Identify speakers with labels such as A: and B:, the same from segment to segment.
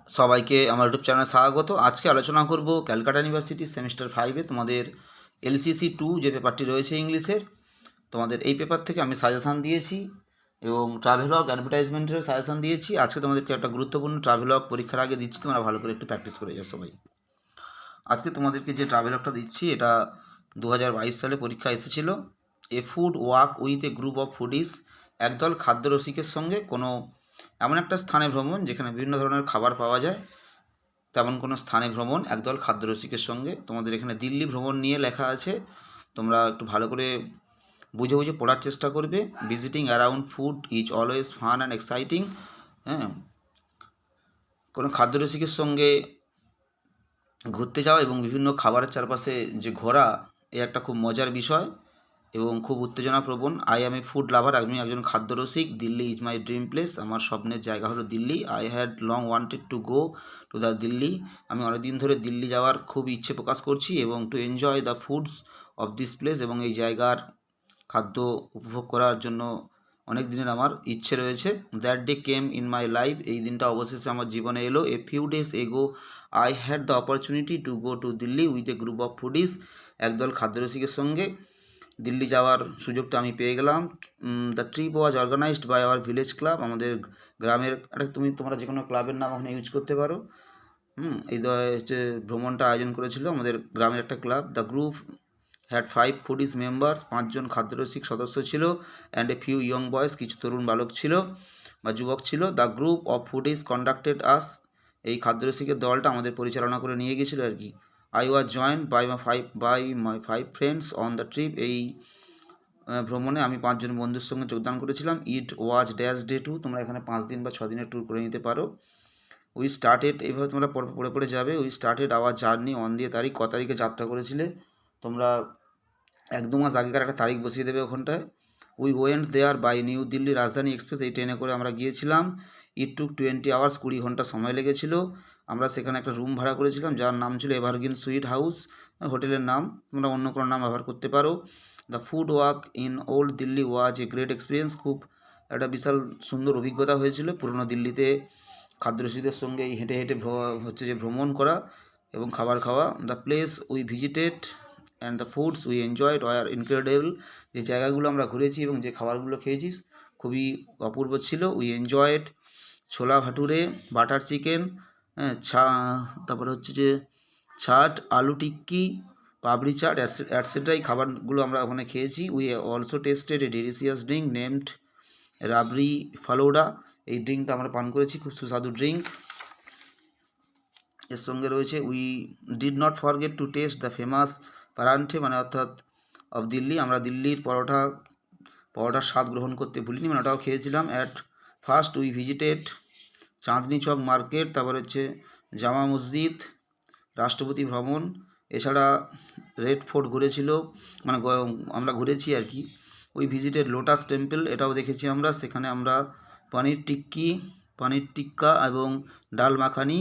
A: সবাইকে আমার ইউটিউব চ্যানেলে স্বাগত। আজকে আলোচনা করব ক্যালকাটা ইউনিভার্সিটি সেমিস্টার 5-এ তোমাদের এলসিসি 2 যে পেপারটি রয়েছে ইংলিশের, তোমাদের এই পেপার থেকে আমি সাজেশান দিয়েছি এবং ট্রাভেলগ অ্যাডভার্টাইজমেন্টের সাজেশান দিয়েছি। আজকে তোমাদেরকে একটা গুরুত্বপূর্ণ ট্রাভেলগ পরীক্ষার আগে দিচ্ছি, তোমরা ভালো করে একটু প্র্যাকটিস করে যাও সবাই। আজকে তোমাদেরকে যে ট্রাভেলগটা দিচ্ছি এটা 2022 সালে পরীক্ষা এসেছিল। A food walk with a group of foodies, একদল খাদ্যরসিকের সঙ্গে কোনো এমন একটা স্থানে ভ্রমণ যেখানে বিভিন্ন ধরনের খাবার পাওয়া যায়, তেমন কোনো স্থানে ভ্রমণ একদল খাদ্যরসিকের সঙ্গে। তোমাদের এখানে দিল্লি ভ্রমণ নিয়ে লেখা আছে, তোমরা একটু ভালো করে বুঝে বুঝে পড়ার চেষ্টা করবে। Visiting around food is always fun and exciting. হ্যাঁ, কোনো খাদ্যরসিকের সঙ্গে ঘুরতে যাওয়া এবং বিভিন্ন খাবারের চারপাশে যে ঘোরা, এ একটা খুব মজার বিষয় এবং খুব উত্তেজনাপ্রবণ। I am A food lover, আমি একজন খাদ্যরসিক। Delhi is my dream place, আমার স্বপ্নের জায়গা হলো Delhi. I had long wanted to go to the Delhi, আমি অনেকদিন ধরে দিল্লি যাওয়ার খুব ইচ্ছে প্রকাশ করছি এবং to enjoy the foods of this place, এবং এই জায়গার খাদ্য উপভোগ করার জন্য অনেক দিনের আমার ইচ্ছে রয়েছে। That day came in my life, এই দিনটা অবশেষে আমার জীবনে এলো। A few days ago I had the opportunity to go to Delhi with a group of foodies, একদল খাদ্যরসিকের সঙ্গে দিল্লি যাওয়ার সুযোগটা আমি পেয়ে গেলাম। The trip was organized by our village club, আমাদের গ্রামের একটা তোমরা যে কোনো ক্লাবের নাম ওখানে ইউজ করতে পারো। এই হচ্ছে ভ্রমণটা আয়োজন করেছিল আমাদের গ্রামের একটা club. The group had 5 foodies member, 5জন খাদ্যরসিক সদস্য ছিল। And a few young boys, কিছু তরুণ বালক ছিল বা যুবক ছিল। The group of foodies conducted us, এই খাদ্যরসিকের দলটা আমাদের পরিচালনা করে নিয়ে গেছিলো আর কি। I was joined by my 5 friends on the trip, এই ভ্রমণে আমি 5জন বন্ধুর সঙ্গে যোগদান করেছিলাম। ইট ওয়াজ ড্যাশ ডে 2, তোমরা এখানে 5 দিন বা 6 দিনের ট্যুর করে নিতে পারো। উই স্টার্টেড, এইভাবে তোমরা পড়ে পড়ে যাবে। We started our journey on দিয়ে তারিখ, ক তারিখে যাত্রা করেছিলে তোমরা 1-2 মাস আগেকার একটা তারিখ বসিয়ে দেবে ওখানটায়। We went there by New Delhi Rajdhani Express, এই ট্রেনে করে আমরা গিয়েছিলাম। ইট টুক 20 আওয়ার্স, 20 ঘন্টা সময় লেগেছিল। আমরা সেখানে একটা রুম ভাড়া করেছিলাম যার নাম ছিল এভারগ্রিন সুইট হাউস, হোটেলের নাম। তোমরা অন্য কোনো নাম ব্যবহার করতে পারো। The food walk in old Delhi was a great experience, খুব একটা বিশাল সুন্দর অভিজ্ঞতা হয়েছিল পুরনো দিল্লিতে খাদ্যরসিকদের সঙ্গে এই হেঁটে হেঁটে হচ্ছে যে ভ্রমণ করা এবং খাবার খাওয়া। The place we visited and the foods we enjoyed were incredible, যে জায়গাগুলো আমরা ঘুরেছি এবং যে খাবারগুলো খেয়েছি খুবই অপূর্ব ছিল। উই এনজয়েড ছোলা ভাটুরে, বাটার চিকেন, তারপরে হচ্ছে যে ছাট, আলু টিক্কি, পাবড়ি চাট অ্যাটসেট্রা, এই খাবারগুলো আমরা ওখানে খেয়েছি। We also tasted a delicious drink named rabri falooda, এই ড্রিঙ্কটা আমরা পান করেছি, খুব সুস্বাদু ড্রিঙ্ক। এর সঙ্গে রয়েছে we did not forget to test the famous paranthe, মানে অর্থাৎ অফ দিল্লি, আমরা দিল্লির পরোটার স্বাদ গ্রহণ করতে ভুলিনি, মানে ওটাও খেয়েছিলাম। At first we visited Chandni Chowk market, তারপর হচ্ছে জামা মসজিদ, রাষ্ট্রপতি ভ্রমণ, এছাড়া রেড ফোর্ট ঘুরেছিল, মানে আমরা ঘুরেছি আর কি। উই ভিজিটেড লোটাস টেম্পল, এটাও দেখেছি আমরা, সেখানে আমরা পনির টিক্কা এবং ডাল মাখানি,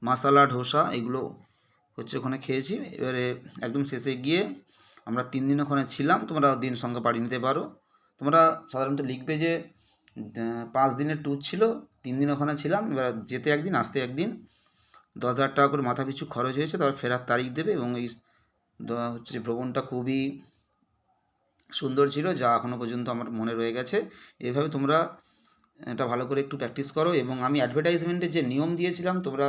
A: মশালা ধোসা, এগুলো হচ্ছে ওখানে খেয়েছি। এবারে একদম শেষে গিয়ে আমরা 3 দিন ওখানে ছিলাম, তোমরা দিন সংখ্যা পাঠিয়ে নিতে পারো। তোমরা সাধারণত লিখবে যে 5 দিনের ট্যুর ছিল, 3 দিন ওখানে ছিলাম, এবার যেতে একদিন আসতে একদিন, 10,000 টাকা করে মাথা পিছু খরচ হয়েছে, তারপর ফেরার তারিখ দেবে। এবং এই হচ্ছে যে ভ্রমণটা খুবই সুন্দর ছিল, যা এখনও পর্যন্ত আমার মনে রয়ে গেছে। এভাবে তোমরা এটা ভালো করে একটু প্র্যাকটিস করো। এবং আমি অ্যাডভার্টাইজমেন্টের যে নিয়ম দিয়েছিলাম, তোমরা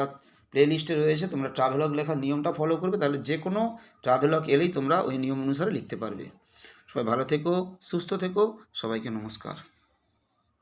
A: প্লে লিস্টে রয়েছে, তোমরা ট্রাভেলগ লেখার নিয়মটা ফলো করবে, তাহলে যে কোনো ট্রাভেলগ এলেই তোমরা ওই নিয়ম অনুসারে লিখতে পারবে। সবাই ভালো থেকো, সুস্থ থেকো, সবাইকে নমস্কার।